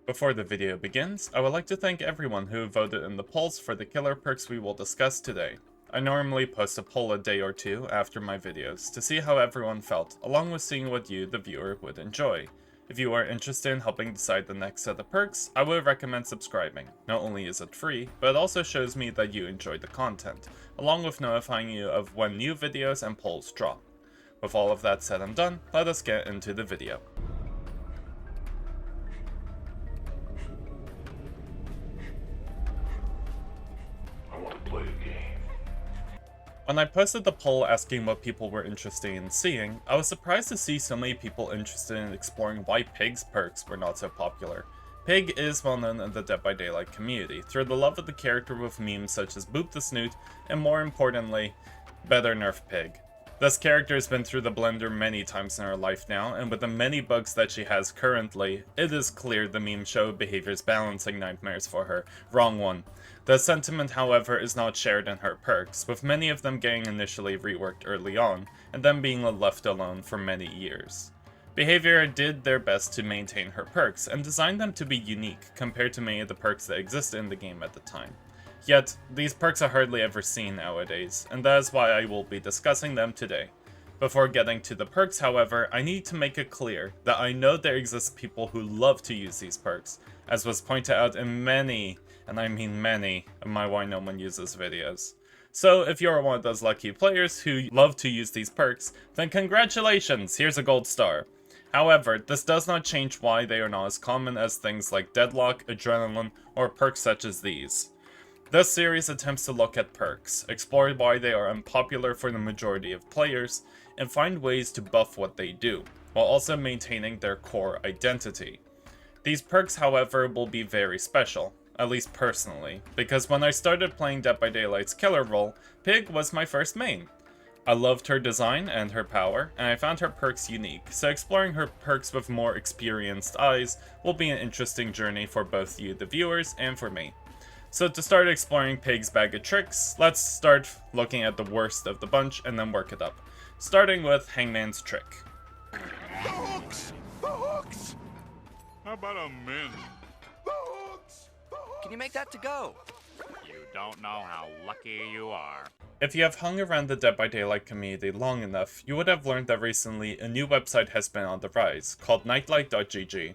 Before the video begins, I would like to thank everyone who voted in the polls for the killer perks we will discuss today. I normally post a poll a day or two after my videos to see how everyone felt, along with seeing what you, the viewer, would enjoy. If you are interested in helping decide the next set of perks, I would recommend subscribing. Not only is it free, but it also shows me that you enjoyed the content, along with notifying you of when new videos and polls drop. With all of that said and done, let us get into the video. When I posted the poll asking what people were interested in seeing, I was surprised to see so many people interested in exploring why Pig's perks were not so popular. Pig is well known in the Dead by Daylight community through the love of the character with memes such as Boop the Snoot, and more importantly, Better Nerf Pig. This character has been through the blender many times in her life now, and with the many bugs that she has currently, it is clear the meme show behaviors balancing nightmares for her. Wrong one. The sentiment, however, is not shared in her perks, with many of them getting initially reworked early on, and then being left alone for many years. Behavior did their best to maintain her perks, and designed them to be unique compared to many of the perks that existed in the game at the time. Yet, these perks are hardly ever seen nowadays, and that is why I will be discussing them today. Before getting to the perks, however, I need to make it clear that I know there exist people who love to use these perks, as was pointed out in many, and I mean many, of my Why No One Uses videos. So if you're one of those lucky players who love to use these perks, then congratulations, here's a gold star. However, this does not change why they are not as common as things like Deadlock, Adrenaline, or perks such as these. This series attempts to look at perks, explore why they are unpopular for the majority of players, and find ways to buff what they do, while also maintaining their core identity. These perks, however, will be very special, at least personally, because when I started playing Dead by Daylight's killer role, Pig was my first main. I loved her design and her power, and I found her perks unique, so exploring her perks with more experienced eyes will be an interesting journey for both you, the viewers, and for me. So to start exploring Pig's bag of tricks, let's start looking at the worst of the bunch and then work it up. Starting with Hangman's Trick. The hooks! The hooks! How about a min? The hooks! The hooks! Can you make that to go? You don't know how lucky you are. If you have hung around the Dead by Daylight community long enough, you would have learned that recently a new website has been on the rise, called nightlight.gg.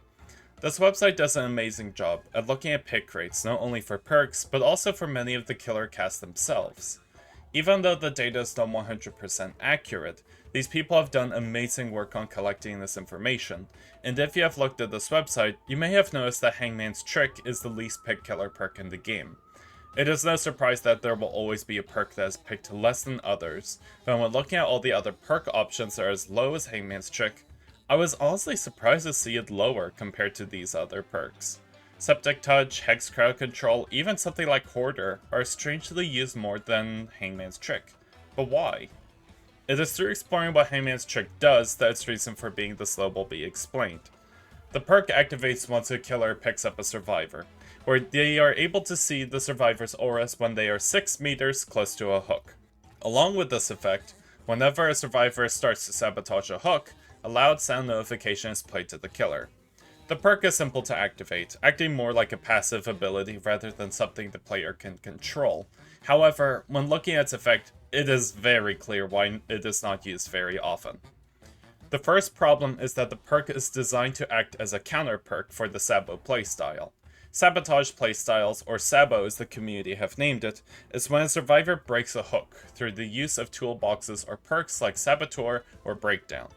This website does an amazing job at looking at pick rates not only for perks, but also for many of the killer casts themselves. Even though the data is not 100% accurate, these people have done amazing work on collecting this information, and if you have looked at this website, you may have noticed that Hangman's Trick is the least picked killer perk in the game. It is no surprise that there will always be a perk that is picked less than others, but when looking at all the other perk options that are as low as Hangman's Trick, I was honestly surprised to see it lower compared to these other perks. Septic Touch, Hex Crowd Control, even something like Hoarder are strangely used more than Hangman's Trick. But why? It is through exploring what Hangman's Trick does that its reason for being this low will be explained. The perk activates once a killer picks up a survivor, where they are able to see the survivor's auras when they are 6 meters close to a hook. Along with this effect, whenever a survivor starts to sabotage a hook, a loud sound notification is played to the killer. The perk is simple to activate, acting more like a passive ability rather than something the player can control. However, when looking at its effect, it is very clear why it is not used very often. The first problem is that the perk is designed to act as a counter perk for the Sabo playstyle. Sabotage playstyles, or Sabo as the community have named it, is when a survivor breaks a hook through the use of toolboxes or perks like Saboteur or Breakdown.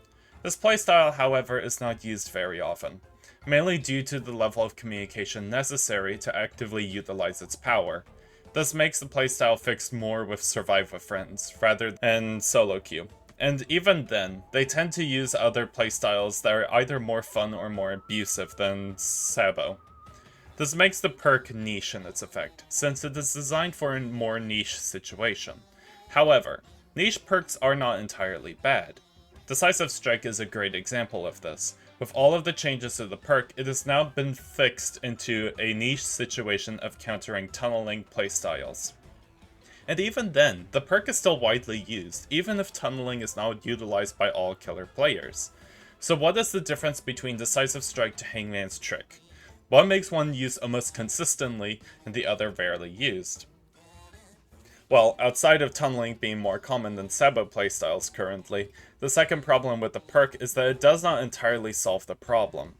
This playstyle, however, is not used very often, mainly due to the level of communication necessary to actively utilize its power. This makes the playstyle fixed more with Survive with Friends, rather than solo queue. And even then, they tend to use other playstyles that are either more fun or more abusive than Sabo. This makes the perk niche in its effect, since it is designed for a more niche situation. However, niche perks are not entirely bad. Decisive Strike is a great example of this. With all of the changes to the perk, it has now been fixed into a niche situation of countering tunneling playstyles. And even then, the perk is still widely used, even if tunneling is now utilized by all killer players. So what is the difference between Decisive Strike to Hangman's Trick? One makes one used almost consistently and the other rarely used. Well, outside of tunneling being more common than Sabo playstyles currently, the second problem with the perk is that it does not entirely solve the problem.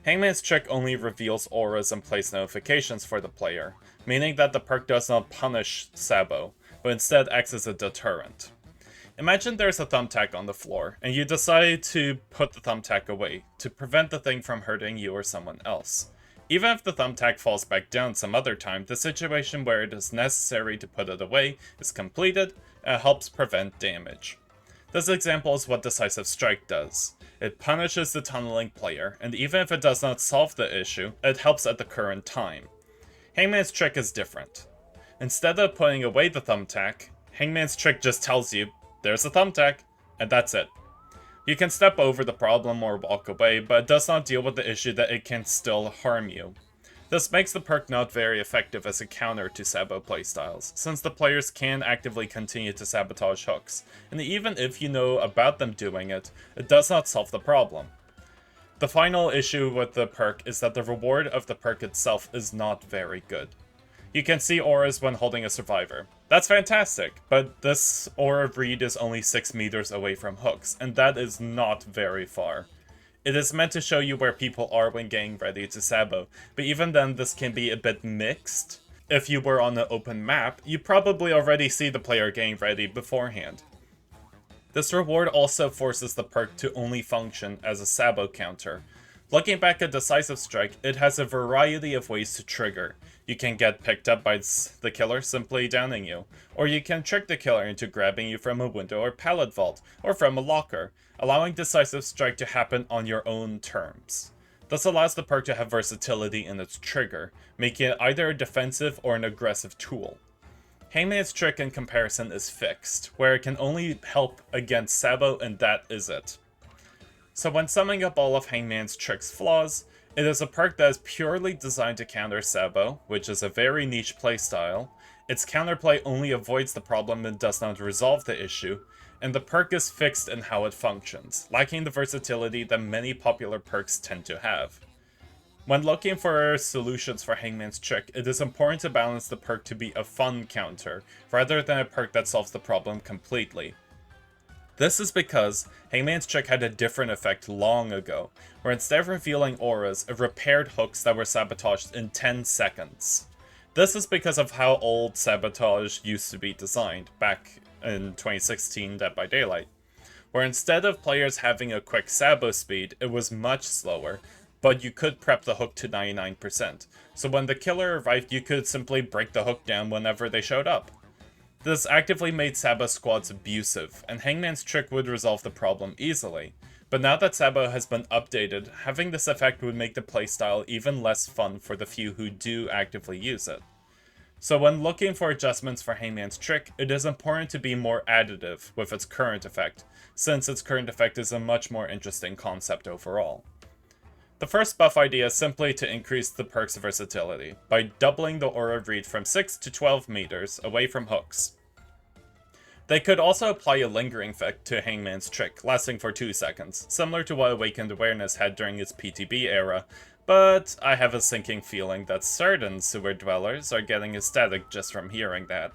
Hangman's Trick only reveals auras and plays notifications for the player, meaning that the perk does not punish Sabo, but instead acts as a deterrent. Imagine there's a thumbtack on the floor, and you decide to put the thumbtack away, to prevent the thing from hurting you or someone else. Even if the thumbtack falls back down some other time, the situation where it is necessary to put it away is completed, and it helps prevent damage. This example is what Decisive Strike does. It punishes the tunneling player, and even if it does not solve the issue, it helps at the current time. Hangman's Trick is different. Instead of putting away the thumbtack, Hangman's Trick just tells you, there's a thumbtack, and that's it. You can step over the problem or walk away, but it does not deal with the issue that it can still harm you. This makes the perk not very effective as a counter to Sabo playstyles, since the players can actively continue to sabotage hooks, and even if you know about them doing it, it does not solve the problem. The final issue with the perk is that the reward of the perk itself is not very good. You can see auras when holding a survivor. That's fantastic, but this aura read is only 6 meters away from hooks, and that is not very far. It is meant to show you where people are when getting ready to Sabo, but even then this can be a bit mixed. If you were on an open map, you probably already see the player getting ready beforehand. This reward also forces the perk to only function as a Sabo counter. Looking back at Decisive Strike, it has a variety of ways to trigger. You can get picked up by the killer simply downing you, or you can trick the killer into grabbing you from a window or pallet vault, or from a locker, allowing Decisive Strike to happen on your own terms. This allows the perk to have versatility in its trigger, making it either a defensive or an aggressive tool. Hangman's Trick in comparison is fixed, where it can only help against Sabo and that is it. So when summing up all of Hangman's Trick's flaws, it is a perk that is purely designed to counter Sabo, which is a very niche playstyle. Its counterplay only avoids the problem and does not resolve the issue, and the perk is fixed in how it functions, lacking the versatility that many popular perks tend to have. When looking for solutions for Hangman's Trick, it is important to balance the perk to be a fun counter, rather than a perk that solves the problem completely. This is because Hangman's Trick had a different effect long ago, where instead of revealing auras, it repaired hooks that were sabotaged in 10 seconds. This is because of how old sabotage used to be designed, back in 2016 Dead by Daylight, where instead of players having a quick Sabo speed, it was much slower, but you could prep the hook to 99%, so when the killer arrived you could simply break the hook down whenever they showed up. This actively made Sabo squads abusive, and Hangman's Trick would resolve the problem easily. But now that Sabo has been updated, having this effect would make the playstyle even less fun for the few who do actively use it. So when looking for adjustments for Hangman's Trick, it is important to be more additive with its current effect, since its current effect is a much more interesting concept overall. The first buff idea is simply to increase the perk's versatility, by doubling the aura read from 6 to 12 meters away from hooks. They could also apply a lingering effect to Hangman's Trick, lasting for 2 seconds, similar to what Awakened Awareness had during its PTB era, but I have a sinking feeling that certain sewer dwellers are getting ecstatic just from hearing that.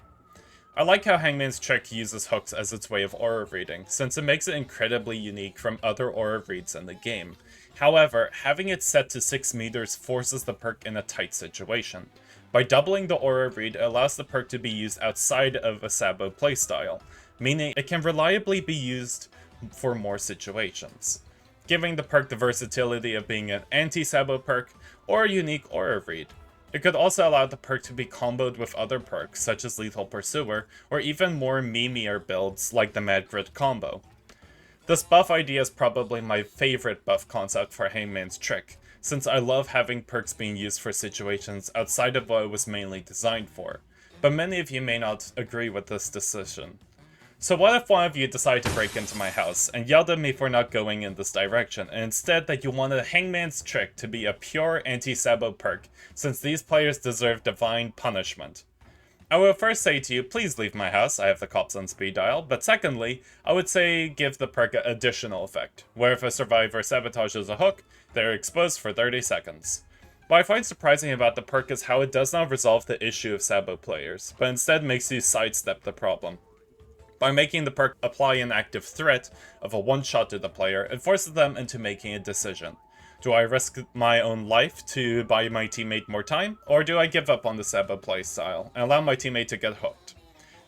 I like how Hangman's Trick uses hooks as its way of aura reading, since it makes it incredibly unique from other aura reads in the game. However, having it set to 6 meters forces the perk in a tight situation. By doubling the aura read, it allows the perk to be used outside of a Sabo playstyle, meaning it can reliably be used for more situations, giving the perk the versatility of being an anti-Sabo perk or a unique aura read. It could also allow the perk to be comboed with other perks, such as Lethal Pursuer, or even more memeier builds like the Mad Grit combo. This buff idea is probably my favorite buff concept for Hangman's Trick, since I love having perks being used for situations outside of what it was mainly designed for, but many of you may not agree with this decision. So what if one of you decided to break into my house and yelled at me for not going in this direction, and instead that you wanted Hangman's Trick to be a pure anti-Sabo perk, since these players deserve divine punishment? I would first say to you, please leave my house, I have the cops on speed dial, but secondly, I would say give the perk an additional effect, where if a survivor sabotages a hook, they're exposed for 30 seconds. What I find surprising about the perk is how it does not resolve the issue of Sabo players, but instead makes you sidestep the problem. By making the perk apply an active threat of a one-shot to the player, it forces them into making a decision. Do I risk my own life to buy my teammate more time, or do I give up on the Sabo playstyle and allow my teammate to get hooked?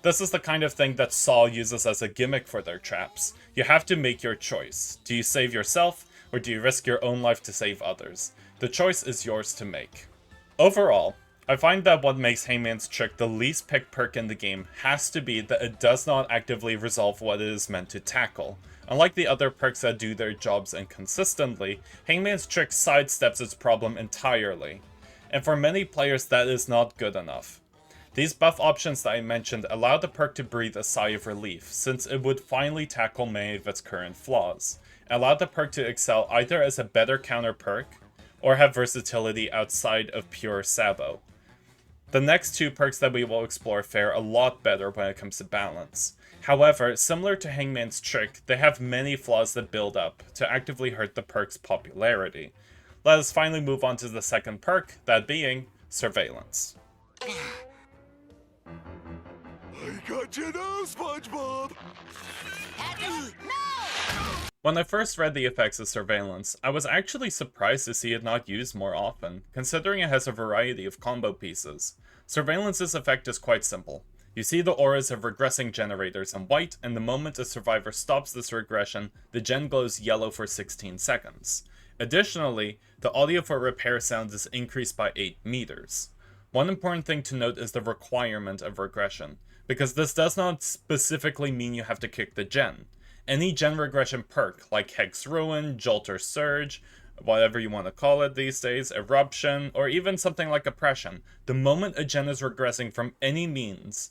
This is the kind of thing that Saw uses as a gimmick for their traps. You have to make your choice. Do you save yourself, or do you risk your own life to save others? The choice is yours to make. Overall, I find that what makes Hangman's Trick the least picked perk in the game has to be that it does not actively resolve what it is meant to tackle. Unlike the other perks that do their jobs inconsistently, Hangman's Trick sidesteps its problem entirely. And for many players that is not good enough. These buff options that I mentioned allow the perk to breathe a sigh of relief, since it would finally tackle many of its current flaws. It allowed the perk to excel either as a better counter perk, or have versatility outside of pure Sabo. The next two perks that we will explore fare a lot better when it comes to balance. However, similar to Hangman's Trick, they have many flaws that build up to actively hurt the perk's popularity. Let us finally move on to the second perk, that being Surveillance. I got you now, SpongeBob! When I first read the effects of Surveillance, I was actually surprised to see it not used more often, considering it has a variety of combo pieces. Surveillance's effect is quite simple. You see the auras of regressing generators in white, and the moment a survivor stops this regression, the gen glows yellow for 16 seconds. Additionally, the audio for repair sounds is increased by 8 meters. One important thing to note is the requirement of regression, because this does not specifically mean you have to kick the gen. Any gen regression perk, like Hex Ruin, Jolt or Surge, whatever you want to call it these days, Eruption, or even something like Oppression, the moment a gen is regressing from any means,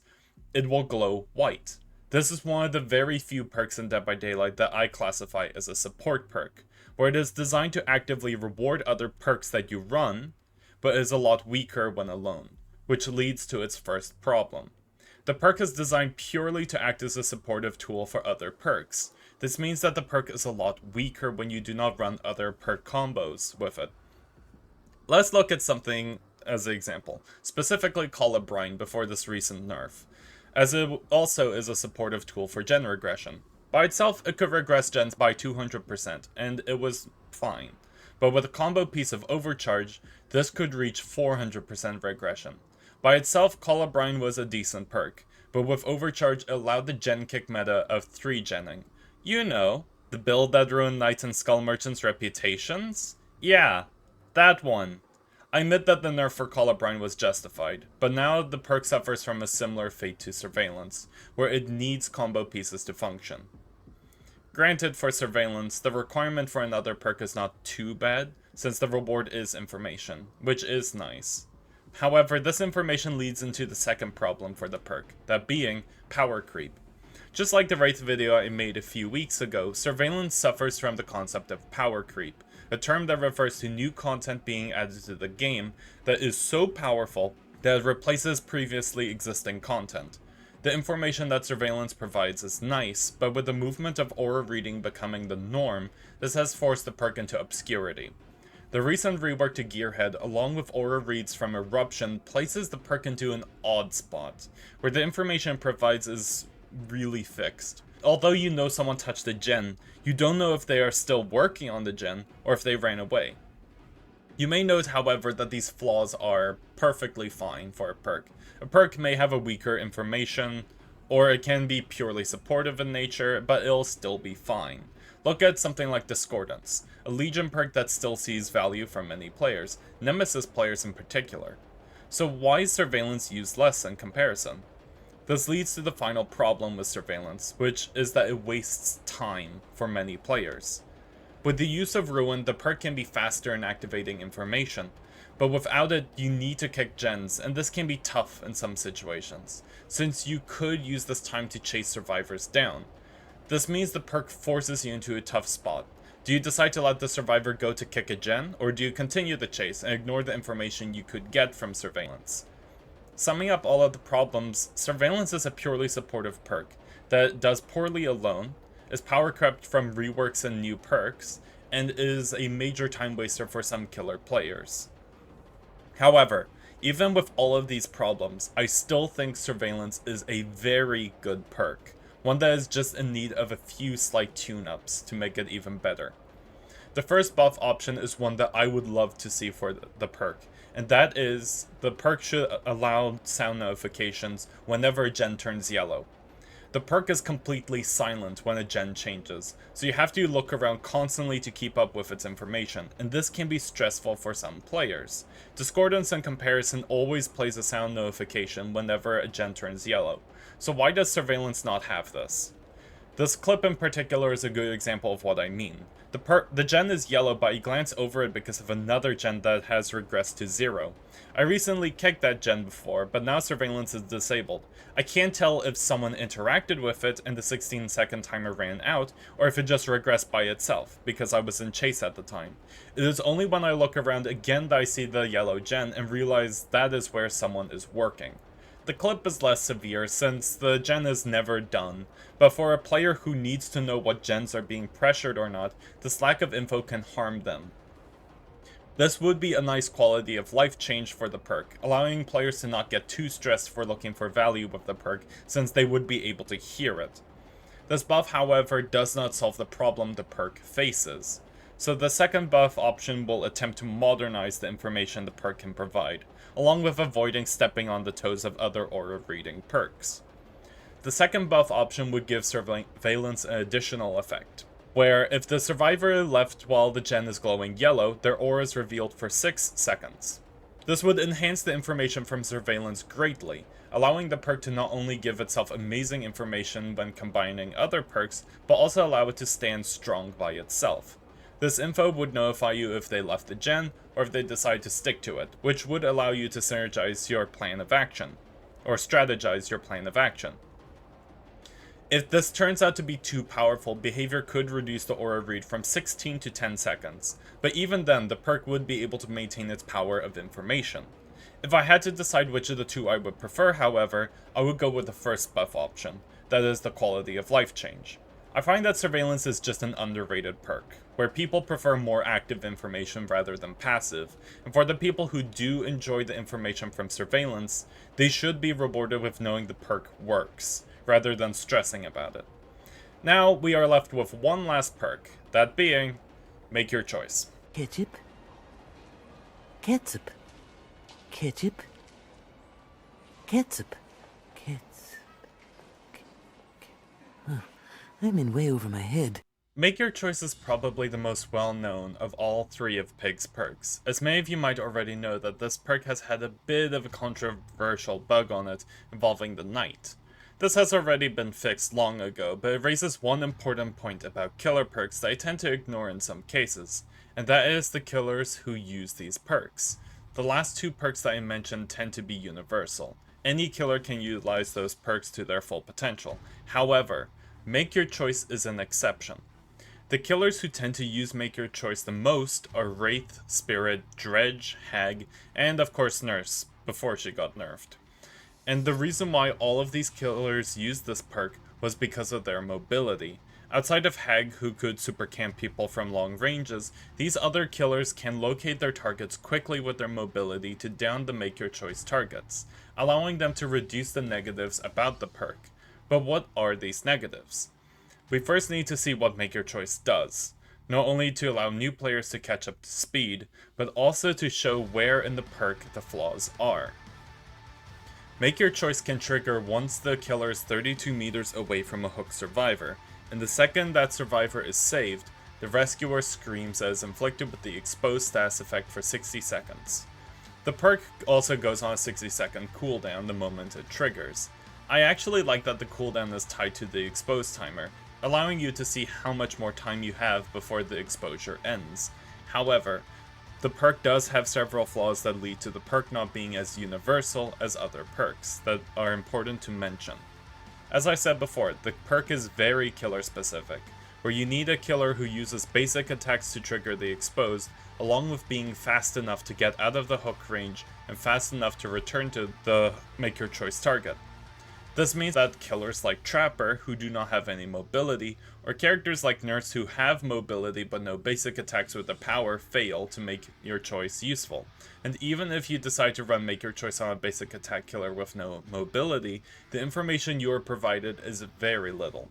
it will glow white. This is one of the very few perks in Dead by Daylight that I classify as a support perk, where it is designed to actively reward other perks that you run, but is a lot weaker when alone, which leads to its first problem. The perk is designed purely to act as a supportive tool for other perks. This means that the perk is a lot weaker when you do not run other perk combos with it. Let's look at something as an example, specifically Colubrine before this recent nerf, as it also is a supportive tool for gen regression. By itself, it could regress gens by 200%, and it was fine. But with a combo piece of Overcharge, this could reach 400% regression. By itself, Colubrine was a decent perk, but with Overcharge it allowed the gen kick meta of 3-genning. You know, the build that ruined Knights and Skull Merchants' reputations? Yeah, that one. I admit that the nerf for Colubrine was justified, but now the perk suffers from a similar fate to Surveillance, where it needs combo pieces to function. Granted, for Surveillance, the requirement for another perk is not too bad, since the reward is information, which is nice. However, this information leads into the second problem for the perk, that being power creep. Just like the Wraith video I made a few weeks ago, Surveillance suffers from the concept of power creep, a term that refers to new content being added to the game that is so powerful that it replaces previously existing content. The information that Surveillance provides is nice, but with the movement of aura reading becoming the norm, this has forced the perk into obscurity. The recent rework to Gearhead, along with aura reads from Eruption, places the perk into an odd spot, where the information it provides is really fixed. Although you know someone touched a gen, you don't know if they are still working on the gen, or if they ran away. You may note, however, that these flaws are perfectly fine for a perk. A perk may have a weaker information, or it can be purely supportive in nature, but it'll still be fine. Look at something like Discordance, a Legion perk that still sees value from many players, Nemesis players in particular. So why is Surveillance used less in comparison? This leads to the final problem with Surveillance, which is that it wastes time for many players. With the use of Ruin, the perk can be faster in activating information, but without it, you need to kick gens, and this can be tough in some situations, since you could use this time to chase survivors down. This means the perk forces you into a tough spot. Do you decide to let the survivor go to kick a gen, or do you continue the chase and ignore the information you could get from Surveillance? Summing up all of the problems, Surveillance is a purely supportive perk that does poorly alone, is power crept from reworks and new perks, and is a major time waster for some killer players. However, even with all of these problems, I still think Surveillance is a very good perk, one that is just in need of a few slight tune-ups to make it even better. The first buff option is one that I would love to see for the perk, and that is the perk should allow sound notifications whenever a gen turns yellow. The perk is completely silent when a gen changes, so you have to look around constantly to keep up with its information, and this can be stressful for some players. Discordance and Comparison always plays a sound notification whenever a gen turns yellow, so why does Surveillance not have this? This clip in particular is a good example of what I mean. The gen is yellow, but you glance over it because of another gen that has regressed to 0. I recently kicked that gen before, but now Surveillance is disabled. I can't tell if someone interacted with it and the 16-second timer ran out, or if it just regressed by itself, because I was in chase at the time. It is only when I look around again that I see the yellow gen and realize that is where someone is working. The clip is less severe since the gen is never done, but for a player who needs to know what gens are being pressured or not, this lack of info can harm them. This would be a nice quality of life change for the perk, allowing players to not get too stressed for looking for value with the perk, since they would be able to hear it. This buff, however, does not solve the problem the perk faces. So the second buff option will attempt to modernize the information the perk can provide, along with avoiding stepping on the toes of other aura reading perks. The second buff option would give Surveillance an additional effect, where if the survivor left while the gen is glowing yellow, their aura is revealed for 6 seconds. This would enhance the information from Surveillance greatly, allowing the perk to not only give itself amazing information when combining other perks, but also allow it to stand strong by itself. This info would notify you if they left the gen, or if they decide to stick to it, which would allow you to synergize your plan of action, or strategize your plan of action. If this turns out to be too powerful, behavior could reduce the aura read from 16 to 10 seconds, but even then the perk would be able to maintain its power of information. If I had to decide which of the two I would prefer, however, I would go with the first buff option, that is the quality of life change. I find that Surveillance is just an underrated perk, where people prefer more active information rather than passive, and for the people who do enjoy the information from Surveillance, they should be rewarded with knowing the perk works, rather than stressing about it. Now, we are left with one last perk, that being, make your choice. Ketchup? Ketchup? Ketchup? Ketchup? I'm in way over my head. Make Your Choice is probably the most well-known of all 3 of Pig's perks, as many of you might already know that this perk has had a bit of a controversial bug on it involving the knight. This has already been fixed long ago, but it raises one important point about killer perks that I tend to ignore in some cases, and that is the killers who use these perks. The last 2 perks that I mentioned tend to be universal. Any killer can utilize those perks to their full potential. However, Make Your Choice is an exception. The killers who tend to use Make Your Choice the most are Wraith, Spirit, Dredge, Hag, and of course Nurse, before she got nerfed. And the reason why all of these killers used this perk was because of their mobility. Outside of Hag, who could super camp people from long ranges, these other killers can locate their targets quickly with their mobility to down the Make Your Choice targets, allowing them to reduce the negatives about the perk. But what are these negatives? We first need to see what Make Your Choice does, not only to allow new players to catch up to speed, but also to show where in the perk the flaws are. Make Your Choice can trigger once the killer is 32 meters away from a hooked survivor, and the second that survivor is saved, the rescuer screams as inflicted with the exposed status effect for 60 seconds. The perk also goes on a 60-second cooldown the moment it triggers. I actually like that the cooldown is tied to the expose timer, allowing you to see how much more time you have before the exposure ends. However, the perk does have several flaws that lead to the perk not being as universal as other perks that are important to mention. As I said before, the perk is very killer specific, where you need a killer who uses basic attacks to trigger the exposed, along with being fast enough to get out of the hook range and fast enough to return to the Make Your Choice target. This means that killers like Trapper, who do not have any mobility, or characters like Nurse who have mobility but no basic attacks with the power fail to make your choice useful. And even if you decide to run Make Your Choice on a basic attack killer with no mobility, the information you are provided is very little.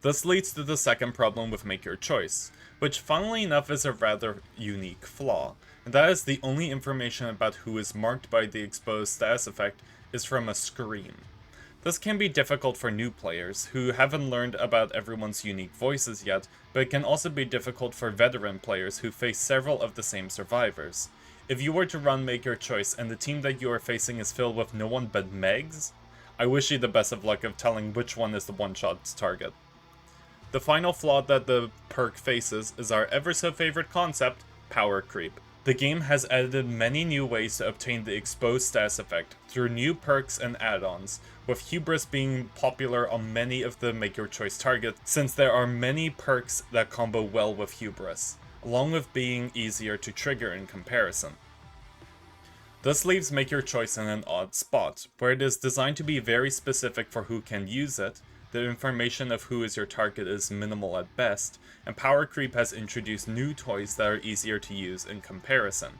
This leads to the second problem with Make Your Choice, which funnily enough is a rather unique flaw, and that is the only information about who is marked by the exposed status effect is from a screen. This can be difficult for new players, who haven't learned about everyone's unique voices yet, but it can also be difficult for veteran players who face several of the same survivors. If you were to run Make Your Choice and the team that you are facing is filled with no one but Megs, I wish you the best of luck of telling which one is the one-shot's target. The final flaw that the perk faces is our ever-so-favorite concept, power creep. The game has added many new ways to obtain the exposed status effect through new perks and add-ons, with Hubris being popular on many of the Make Your Choice targets since there are many perks that combo well with Hubris, along with being easier to trigger in comparison. This leaves Make Your Choice in an odd spot, where it is designed to be very specific for who can use it, the information of who is your target is minimal at best, and Power Creep has introduced new toys that are easier to use in comparison.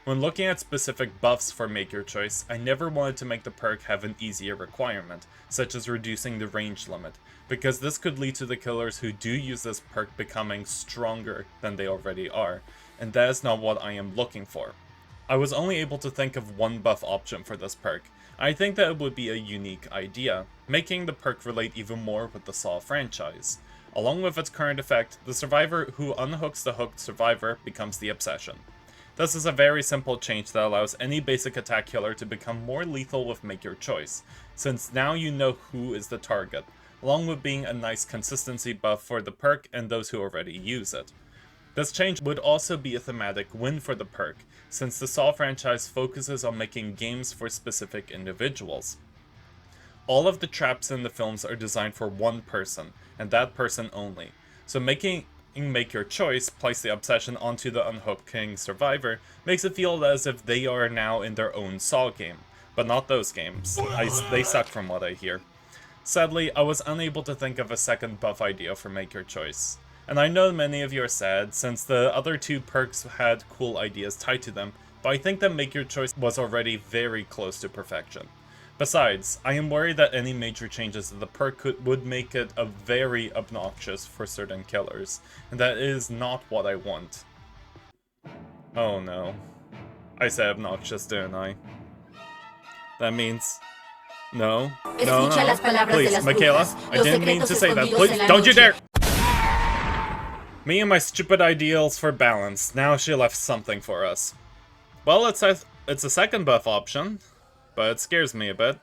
When looking at specific buffs for Make Your Choice, I never wanted to make the perk have an easier requirement, such as reducing the range limit, because this could lead to the killers who do use this perk becoming stronger than they already are, and that is not what I am looking for. I was only able to think of one buff option for this perk. I think that it would be a unique idea, making the perk relate even more with the Saw franchise. Along with its current effect, the survivor who unhooks the hooked survivor becomes the obsession. This is a very simple change that allows any basic attack killer to become more lethal with Make Your Choice, since now you know who is the target, along with being a nice consistency buff for the perk and those who already use it. This change would also be a thematic win for the perk, since the Saw franchise focuses on making games for specific individuals. All of the traps in the films are designed for one person, and that person only, so making Make Your Choice place the obsession onto the unhooking survivor makes it feel as if they are now in their own Saw game, but not those games. They suck from what I hear. Sadly, I was unable to think of a second buff idea for Make Your Choice. And I know many of you are sad, since the other two perks had cool ideas tied to them, but I think that Make Your Choice was already very close to perfection. Besides, I am worried that any major changes to the perk would make it very obnoxious for certain killers, and that is not what I want. Oh no. I said obnoxious, didn't I? That means... No. No, no. Please, Michaela, I didn't mean to say that. Please, don't you dare! Me and my stupid ideals for balance. Now she left something for us. Well, it's a second buff option, but it scares me a bit.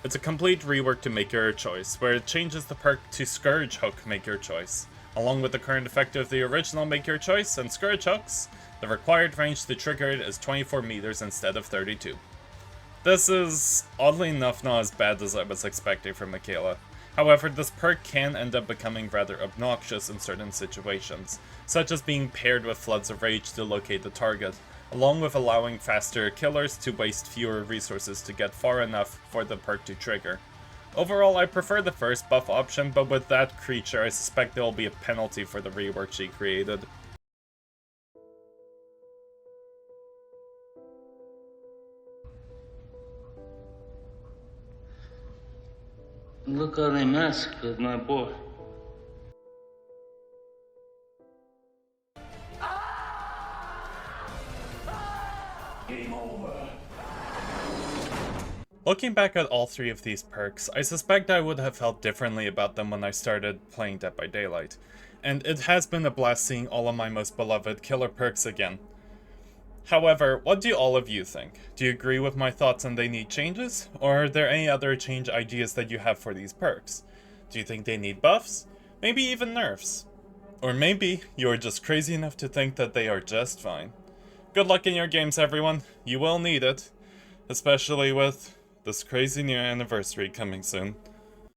It's a complete rework to Make Your Choice, where it changes the perk to Scourge Hook Make Your Choice. Along with the current effect of the original Make Your Choice and Scourge Hooks, the required range to trigger it is 24 meters instead of 32. This is, oddly enough, not as bad as I was expecting from Michaela. However, this perk can end up becoming rather obnoxious in certain situations, such as being paired with Floods of Rage to locate the target, along with allowing faster killers to waste fewer resources to get far enough for the perk to trigger. Overall, I prefer the first buff option, but with that creature, I suspect there will be a penalty for the rework she created. Look how they massacred my boy. Game over. Looking back at all three of these perks, I suspect I would have felt differently about them when I started playing Dead by Daylight, and it has been a blast seeing all of my most beloved killer perks again. However, what do all of you think? Do you agree with my thoughts and they need changes? Or are there any other change ideas that you have for these perks? Do you think they need buffs? Maybe even nerfs? Or maybe you are just crazy enough to think that they are just fine. Good luck in your games, everyone. You will need it. Especially with this crazy new anniversary coming soon.